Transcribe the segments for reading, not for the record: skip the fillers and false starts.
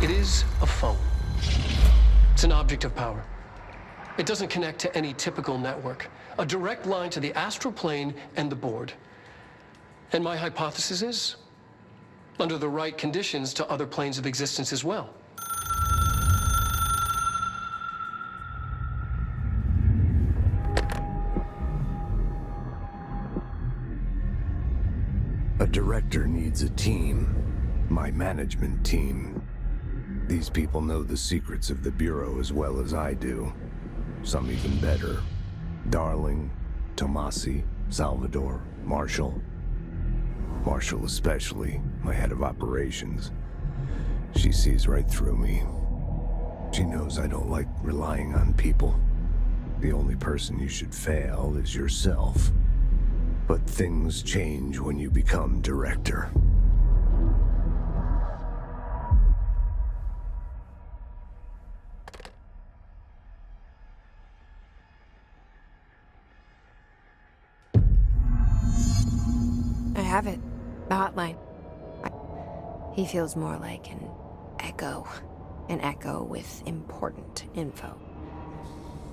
It is a phone. It's an object of power. It doesn't connect to any typical network. A direct line to the astral plane and the board. And my hypothesis is, under the right conditions, to other planes of existence as well. A director needs a team. My management team. These people know the secrets of the Bureau as well as I do. Some even better. Darling, Tomasi, Salvador, Marshall. Marshall especially, my head of operations. She sees right through me. She knows I don't like relying on people. The only person you should fail is yourself. But things change when you become director. I have it. The hotline. He feels more like an echo. An echo with important info.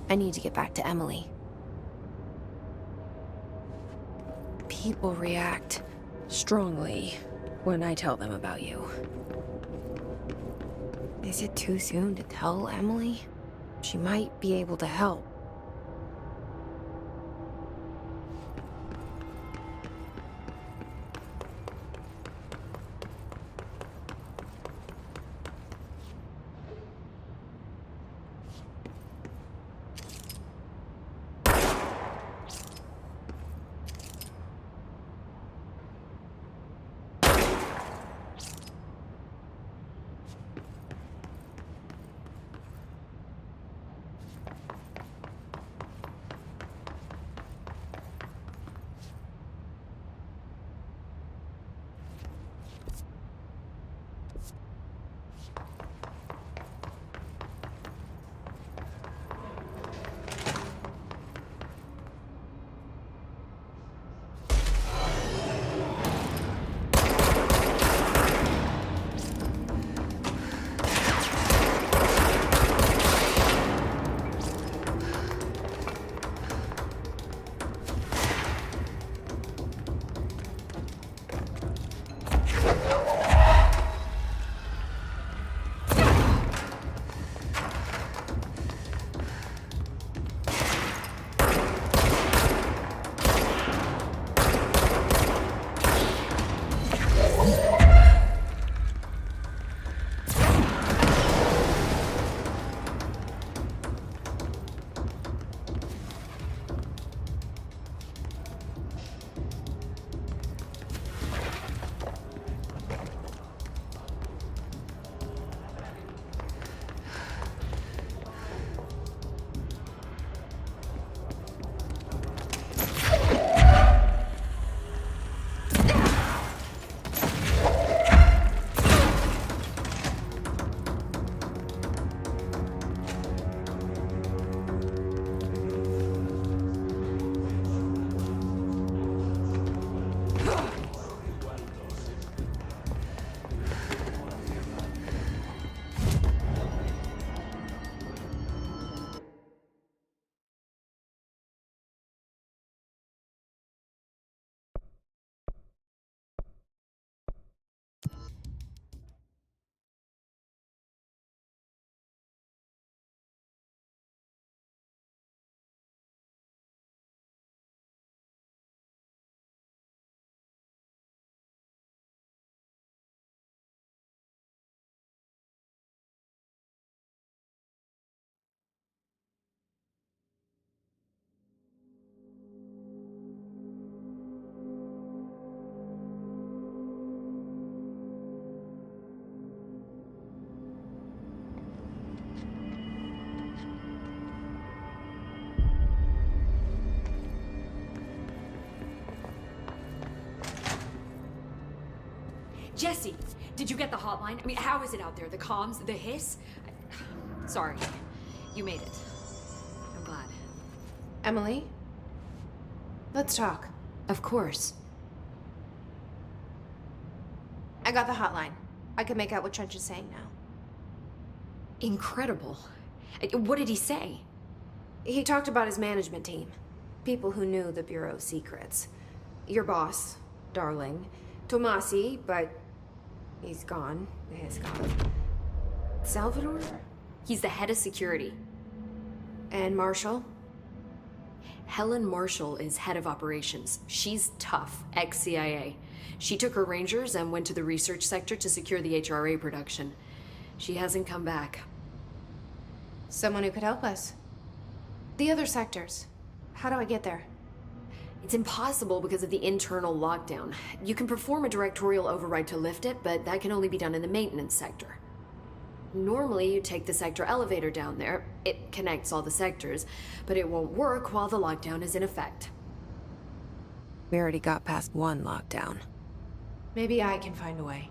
I need to get back to Emily. People react strongly when I tell them about you. Is it too soon to tell Emily? She might be able to help. Jesse, did you get the hotline? I mean, how is it out there? The comms? The hiss? Sorry. You made it. I'm glad. Emily? Let's talk. Of course. I got the hotline. I can make out what Trench is saying now. Incredible. What did he say? He talked about his management team. People who knew the Bureau's secrets. Your boss, Darling. Tomasi, but he's gone. He's gone. Salvador? He's the head of security. And Marshall? Helen Marshall is head of operations. She's tough, ex-CIA. She took her Rangers and went to the research sector to secure the HRA production. She hasn't come back. Someone who could help us. The other sectors. How do I get there? It's impossible because of the internal lockdown. You can perform a directorial override to lift it, but that can only be done in the maintenance sector. Normally, you take the sector elevator down there. It connects all the sectors, but it won't work while the lockdown is in effect. We already got past one lockdown. Maybe I can find a way.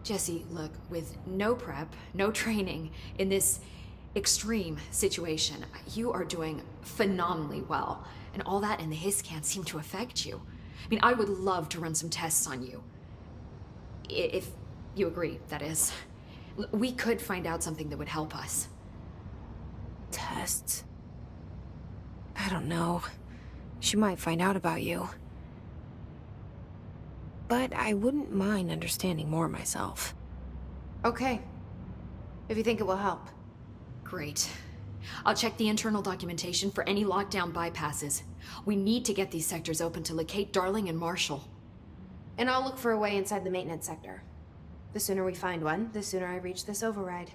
Jesse, look, with no prep, no training, in this extreme situation, you are doing phenomenally well. And all that and the hiss can't seem to affect you. I mean, I would love to run some tests on you. If you agree, that is. We could find out something that would help us. Tests? I don't know. She might find out about you. But I wouldn't mind understanding more myself. Okay. If you think it will help. Great. I'll check the internal documentation for any lockdown bypasses. We need to get these sectors open to locate Darling and Marshall. And I'll look for a way inside the maintenance sector. The sooner we find one, the sooner I reach this override.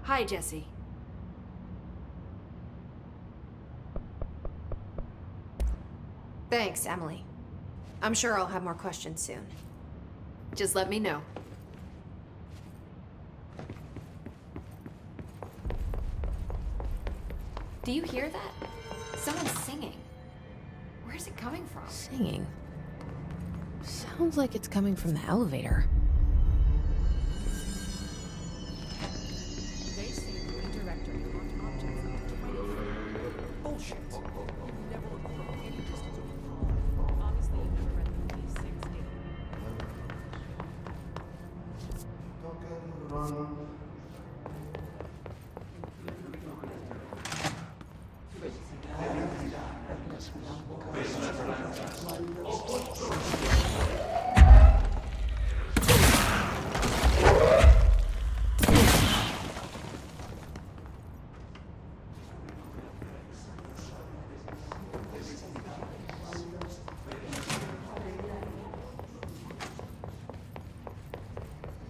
Hi, Jesse. Thanks, Emily. I'm sure I'll have more questions soon. Just let me know. Do you hear that? Someone's singing. Where's it coming from? Singing? Sounds like it's coming from the elevator. They say the new director caught objects up to 20 Bullshit. You never looked from any distance over. Obviously, you never read the P6 data.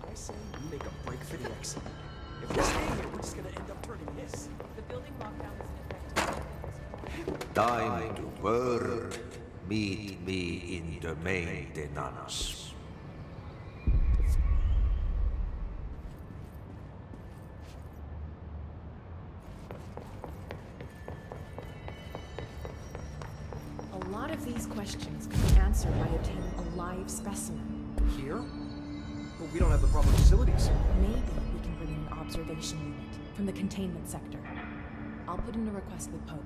I say we make a break for the exit. If we stay here, we're just gonna end up turning this. The building lockdown is ineffective. Time to work. Meet me in Domain de Nanos. A lot of these questions can be answered by obtaining a live specimen. Here? But we don't have the proper facilities. Maybe we can bring in an observation unit from the containment sector. I'll put in a request with Pope.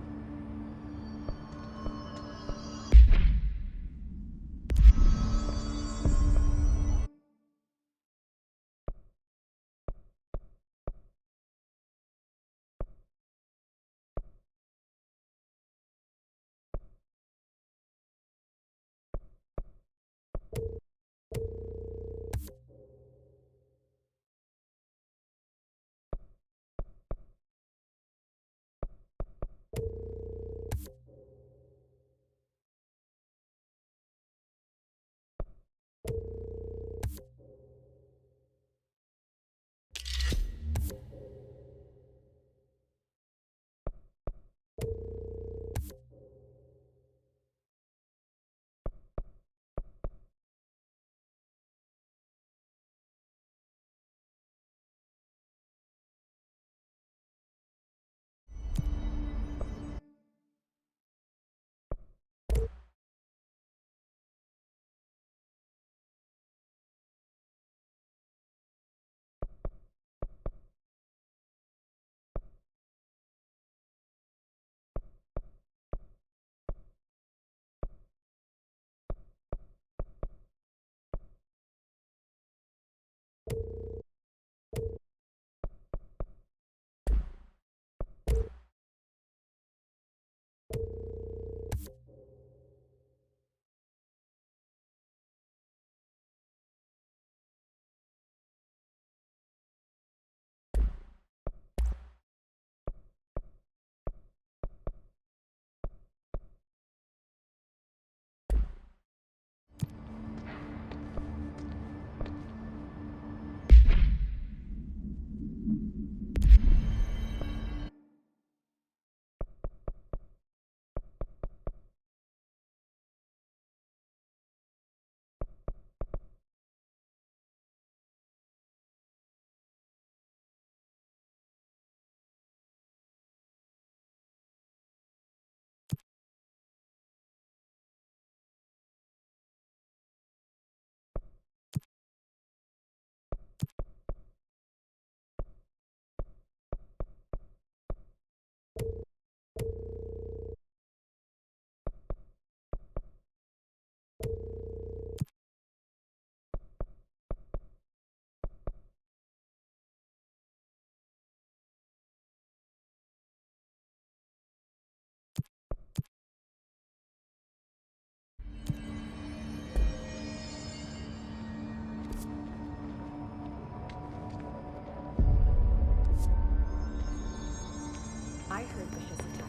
I heard the his attack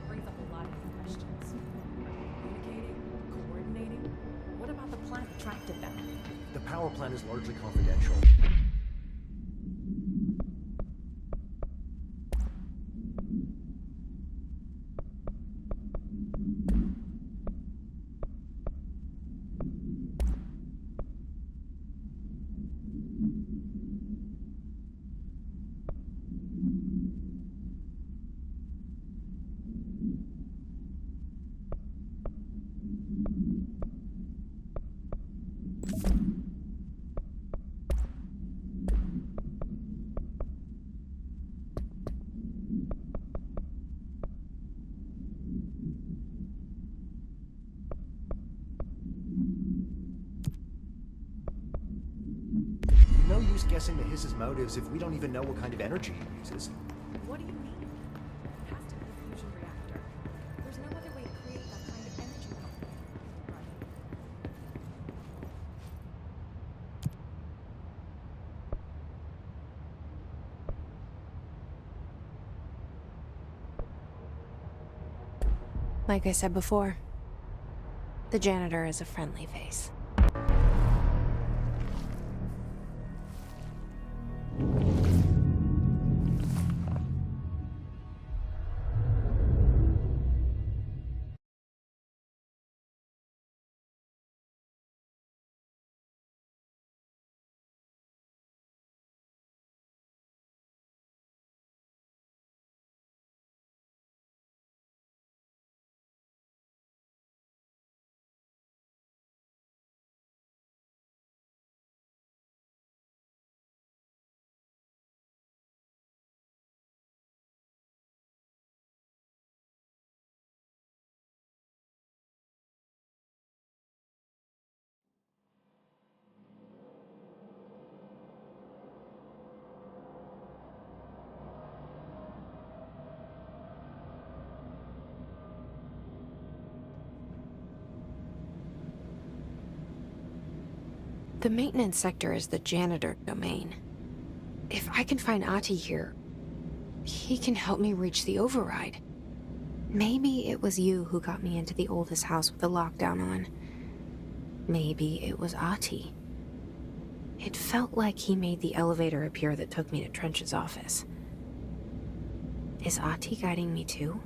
brings up a lot of new questions. Communicating, coordinating. What about the plant attracted them? The power plant is largely confidential. No use guessing the hiss's motives if we don't even know what kind of energy he uses. What do you mean? It has to be a fusion reactor. There's no other way to create that kind of energy. Like I said before, the janitor is a friendly face. The maintenance sector is the janitor domain. If I can find Ahti here, he can help me reach the override. Maybe it was you who got me into the oldest house with the lockdown on. Maybe it was Ahti. It felt like he made the elevator appear that took me to Trench's office. Is Ahti guiding me too?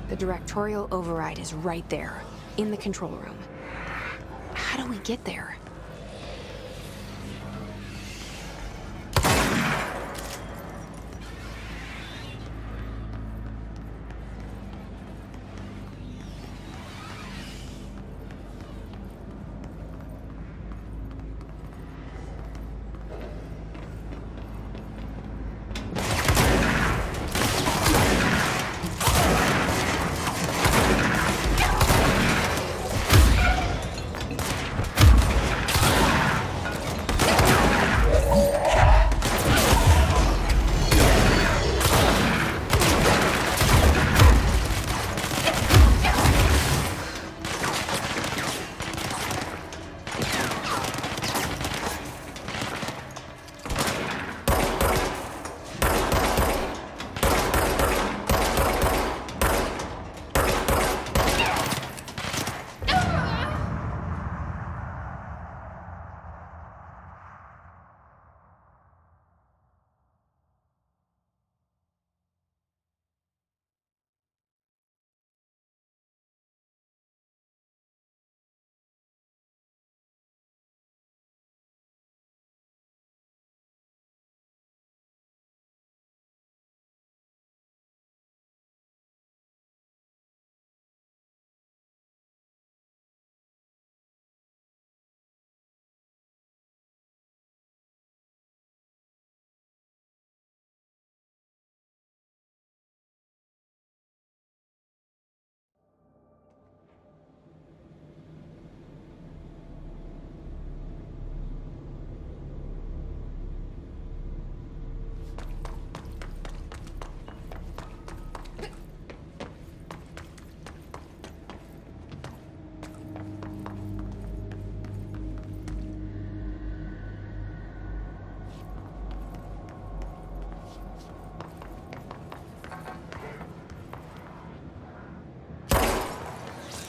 The directorial override is right there, in the control room. How do we get there?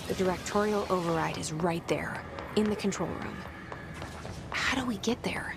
The directorial override is right there, in the control room. How do we get there?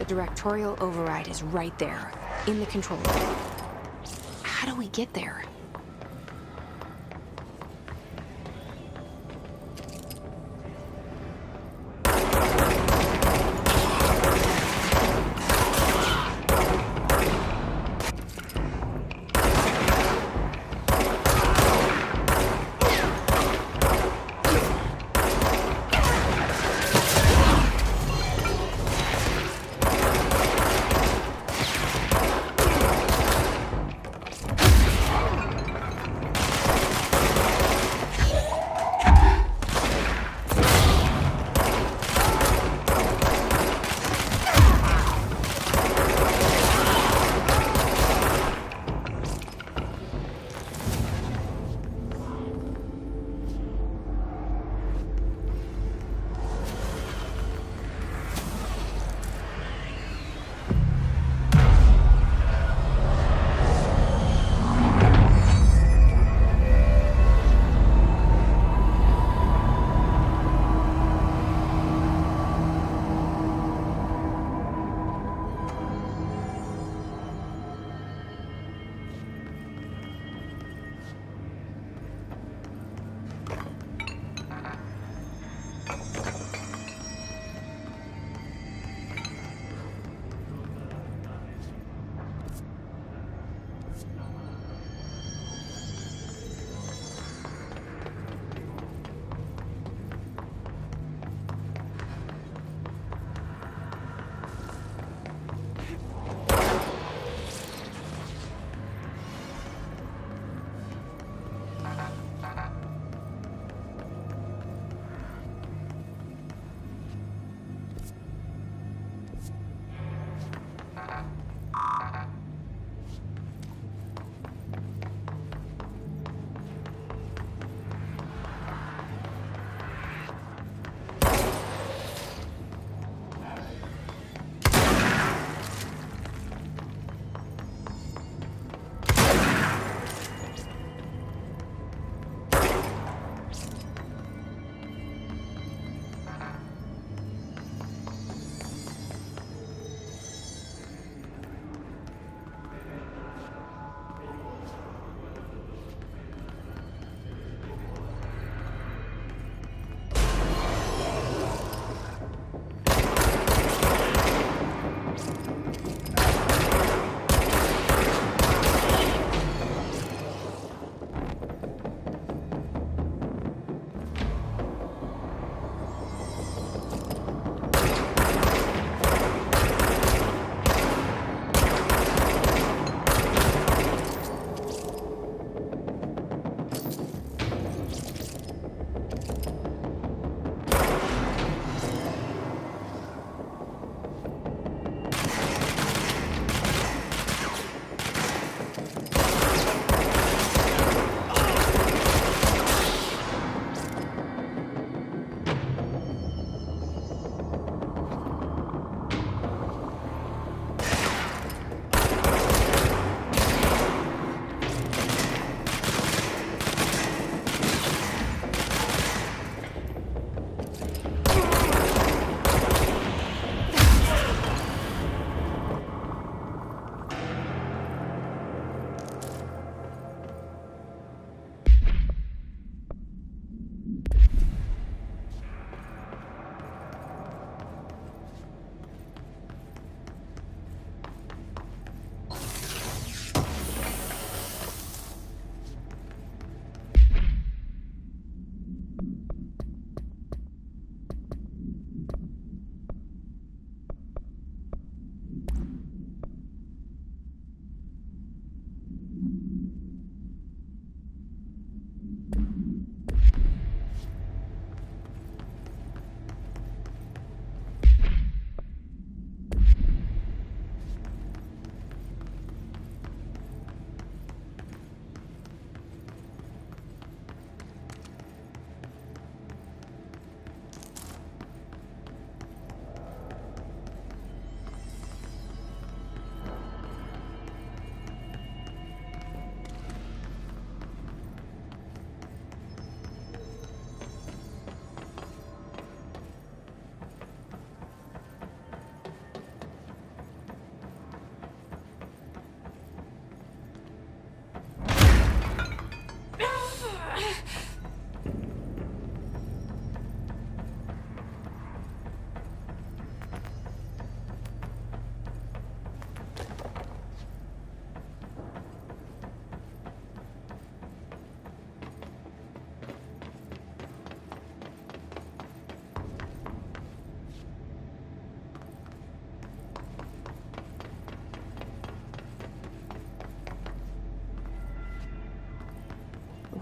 The directorial override is right there, in the control room. How do we get there?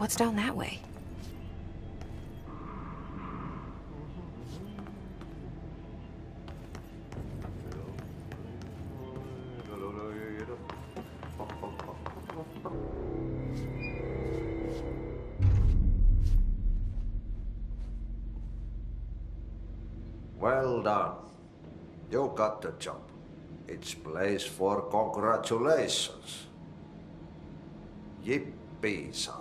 What's down that way? Well done. You got the job. It's place for congratulations. Yippee, saatana.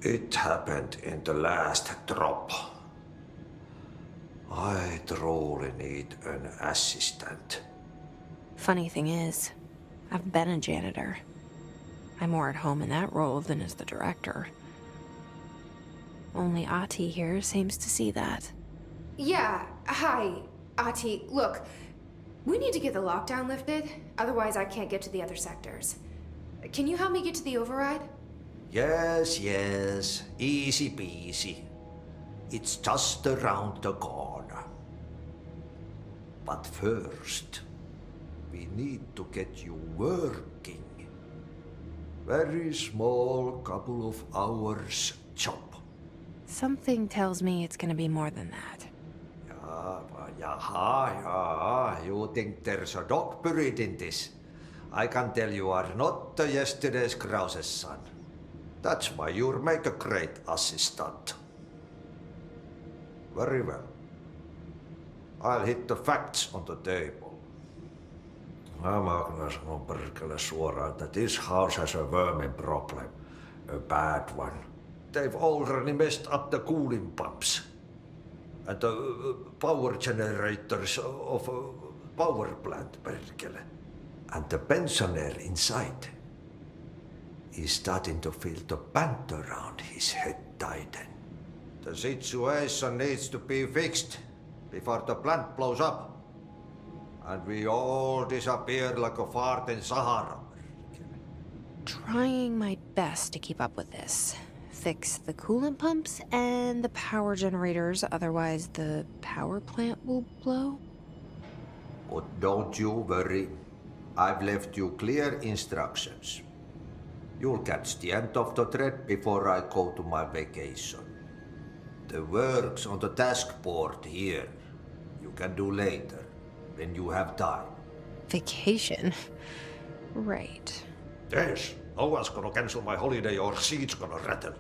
It happened in the last drop. I truly need an assistant. Funny thing is, I've been a janitor. I'm more at home in that role than as the director. Only Ati here seems to see that. Yeah, hi, Ati. Look, we need to get the lockdown lifted, otherwise I can't get to the other sectors. Can you help me get to the override? Yes, easy peasy. It's just around the corner. But first, we need to get you working. Very small, couple of hours job. Something tells me it's gonna be more than that. Yeah, you think there's a dog buried in this? I can tell you are not the yesterday's Krause's son. That's why you'll make a great assistant. Very well. I'll hit the facts on the table. Mä kyllä sanon perkele suoraan, että this house has a vermin problem. A bad one. They've already messed up the cooling pumps. And the power generators of a power plant, perkele. And the pensioner inside is starting to feel the band around his head tighten. The situation needs to be fixed before the plant blows up. And we all disappear like a fart in Sahara. Trying my best to keep up with this. Fix the coolant pumps and the power generators, otherwise the power plant will blow. But don't you worry. I've left you clear instructions. You'll catch the end of the thread before I go to my vacation. The work's on the task board here. You can do later, when you have time. Vacation? Right. Yes, no one's gonna cancel my holiday or seat's gonna rattle.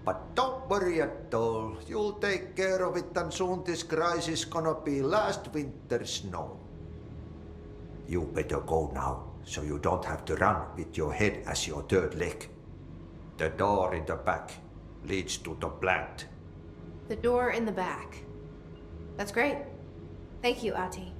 But don't worry at all. You'll take care of it and soon this crisis gonna be last winter's snow. You better go now, so you don't have to run with your head as your third leg. The door in the back leads to the plant. The door in the back. That's great. Thank you, Ati.